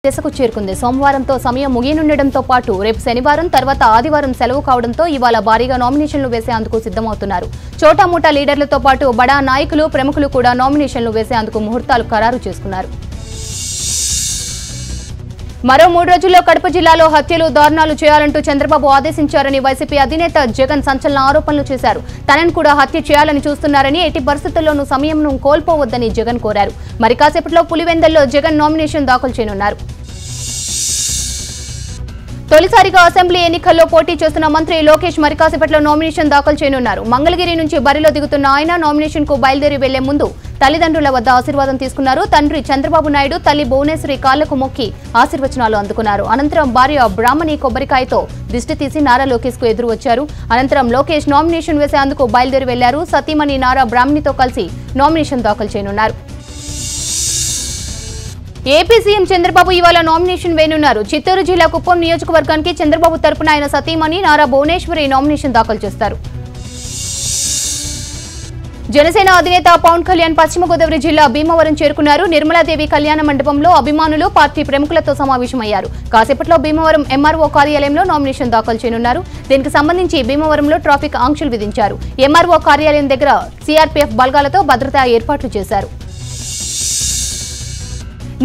దశకు చేరుకుంది. సోమవారంతో సమయం ముగియనుండటంతో పాటు రేపు శనివారం తర్వాత ఆదివారం సెలవు కావడంతో ఇవాళ భారీగా నామినేషన్లు వేసేందుకు సిద్ధమవుతున్నారు. చోటామోటా లీడర్లతో పాటు బడా నాయకులు ప్రముఖులు కూడా నామినేషన్లు వేసేందుకు ముహూర్తాలు ఖరారు చేసుకున్నారు. మరో 3 రోజుల్లో కడప జిల్లాలో హత్యలు దారుణాలు చేయాలంటూ చంద్రబాబు ఆదేశించారని వైసీపీ అధినేత జగన్ సంచలన ఆరోపణలు చేశారు. తనను కూడా హత్య చేయాలని చూస్తున్నారని, ఎట్టి పరిస్థితుల్లోనూ సమయంను కోల్పోవద్దని జగన్ కోరారు. మరి కాసేపట్లో పులివెందల్లో జగన్ నామినేషన్ దాఖలు చేయనున్నారు. తొలిసారిగా అసెంబ్లీ ఎన్నికల్లో పోటీ చేస్తున్న మంత్రి లోకేష్ మరి కాసేపట్లో నామినేషన్ దాఖలు చేయనున్నారు. మంగళగిరి నుంచి బరిలో దిగుతున్న ఆయన నామినేషన్ కు బయలుదేరి వెళ్లే ముందు తల్లిదండ్రుల వద్ద ఆశీర్వాదం తీసుకున్నారు. తండ్రి చంద్రబాబు నాయుడు, తల్లి భువనేశ్వరి కాళ్లకు మొక్కి ఆశీర్వచనాలు అందుకున్నారు. అనంతరం భార్య బ్రాహ్మణి కొబ్బరికాయతో దిష్టి తీసి నారా లోకేష్ కు ఎదురు వచ్చారు. అనంతరం లోకేష్ నామినేషన్ వేసేందుకు బయలుదేరి వెళ్లారు. సతీమణి నారా బ్రాహ్మణితో కలిసి నామినేషన్ దాఖలు చేయనున్నారు. ఏపీ సీఎం చంద్రబాబు ఇవాళ నామినేషన్ వేయనున్నారు. చిత్తూరు జిల్లా కుప్పం నియోజకవర్గానికి చంద్రబాబు తరపున ఆయన సతీమణి నారా భువనేశ్వరి నామినేషన్ దాఖలు చేస్తారు. జనసేన అధినేత పవన్ కళ్యాణ్ పశ్చిమ గోదావరి జిల్లా భీమవరం చేరుకున్నారు. నిర్మలాదేవి కళ్యాణ మండపంలో అభిమానులు, పార్టీ ప్రముఖులతో సమావేశమయ్యారు. కాసేపట్లో భీమవరం ఎంఆర్ఓ కార్యాలయంలో నామినేషన్ దాఖలు చేయనున్నారు. దీనికి సంబంధించి భీమవరంలో ట్రాఫిక్ ఆంక్షలు విధించారు. ఎంఆర్ఓ కార్యాలయం దగ్గర సిఆర్పీఎఫ్ బలగాలతో భద్రతా ఏర్పాట్లు చేశారు.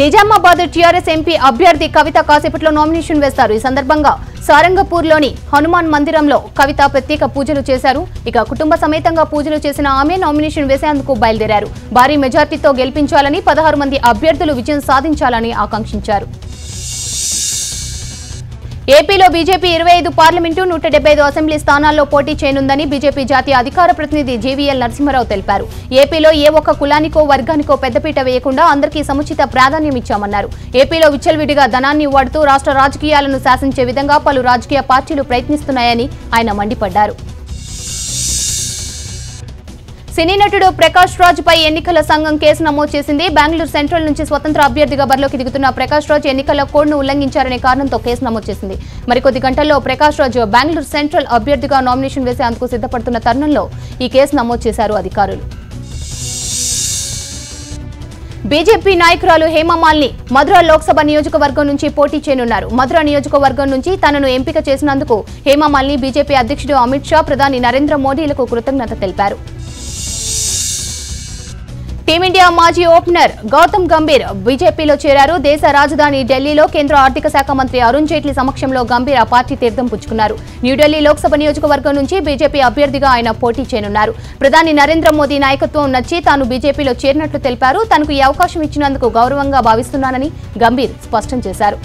నిజామాబాద్ టీఆర్ఎస్ ఎంపీ అభ్యర్థి కవిత కాసేపట్లో నామినేషన్ వేస్తారు. ఈ సందర్భంగా సారంగపూర్లోని హనుమాన్ మందిరంలో కవిత ప్రత్యేక పూజలు చేశారు. ఇక కుటుంబ సమేతంగా పూజలు చేసిన ఆమె నామినేషన్ వేసేందుకు బయలుదేరారు. భారీ మెజార్టీతో గెలిపించాలని, 16 మంది అభ్యర్థులు విజయం సాధించాలని ఆకాంక్షించారు. ఏపీలో బీజేపీ 25 పార్లమెంటు, 175 అసెంబ్లీ స్థానాల్లో పోటీ చేయనుందని బీజేపీ జాతీయ అధికార ప్రతినిధి జీవీఎల్ నరసింహారావు తెలిపారు. ఏపీలో ఏ ఒక్క కులానికో వర్గానికో పెద్దపీట వేయకుండా అందరికీ సముచిత ప్రాధాన్యం ఇచ్చామన్నారు. ఏపీలో విచ్చలవిడిగా ధనాన్ని వాడుతూ రాష్ట్ర రాజకీయాలను శాసించే విధంగా పలు రాజకీయ పార్టీలు ప్రయత్నిస్తున్నాయని ఆయన మండిపడ్డారు. సినీ నటుడు ప్రకాష్ రాజ్ పై ఎన్నికల సంఘం కేసు నమోదు చేసింది. బెంగళూరు సెంట్రల్ నుంచి స్వతంత్ర అభ్యర్థిగా బరిలోకి దిగుతున్న ప్రకాష్ రాజ్ ఎన్నికల కోడ్ను ఉల్లంఘించారనే కారణంతో కేసు నమోదు చేసింది. మరికొద్ది గంటల్లో ప్రకాష్ రాజ్ బెంగళూరు సెంట్రల్ అభ్యర్థిగా నామినేషన్ వేసేందుకు సిద్ధపడుతున్న తరుణంలో ఈ కేసు నమోదు చేశారు అధికారులు. బీజేపీ నాయకురాలు హేమమాలిని మధుర లోక్సభ నియోజకవర్గం నుంచి పోటీ చేయనున్నారు. మధుర నియోజకవర్గం నుంచి తనను ఎంపిక చేసినందుకు హేమమాలిని బీజేపీ అధ్యక్షుడు అమిత్ షా, ప్రధాని నరేంద్ర మోడీలకు కృతజ్ఞత తెలిపారు. టీమిండియా మాజీ ఓపెనర్ గౌతమ్ గంభీర్ బీజేపీలో చేరారు. దేశ రాజధాని ఢిల్లీలో కేంద్ర ఆర్థిక శాఖ మంత్రి అరుణ్ జైట్లీ సమక్షంలో గంభీర్ ఆ పార్టీ తీర్థం పుచ్చుకున్నారు. న్యూఢిల్లీ లోక్సభ నియోజకవర్గం నుంచి బీజేపీ అభ్యర్థిగా ఆయన పోటీ చేయనున్నారు. ప్రధాని నరేంద్ర మోదీ నాయకత్వం నచ్చి తాను బీజేపీలో చేరినట్లు తెలిపారు. తనకు ఈ అవకాశం ఇచ్చినందుకు గౌరవంగా భావిస్తున్నానని గంభీర్ స్పష్టం చేశారు.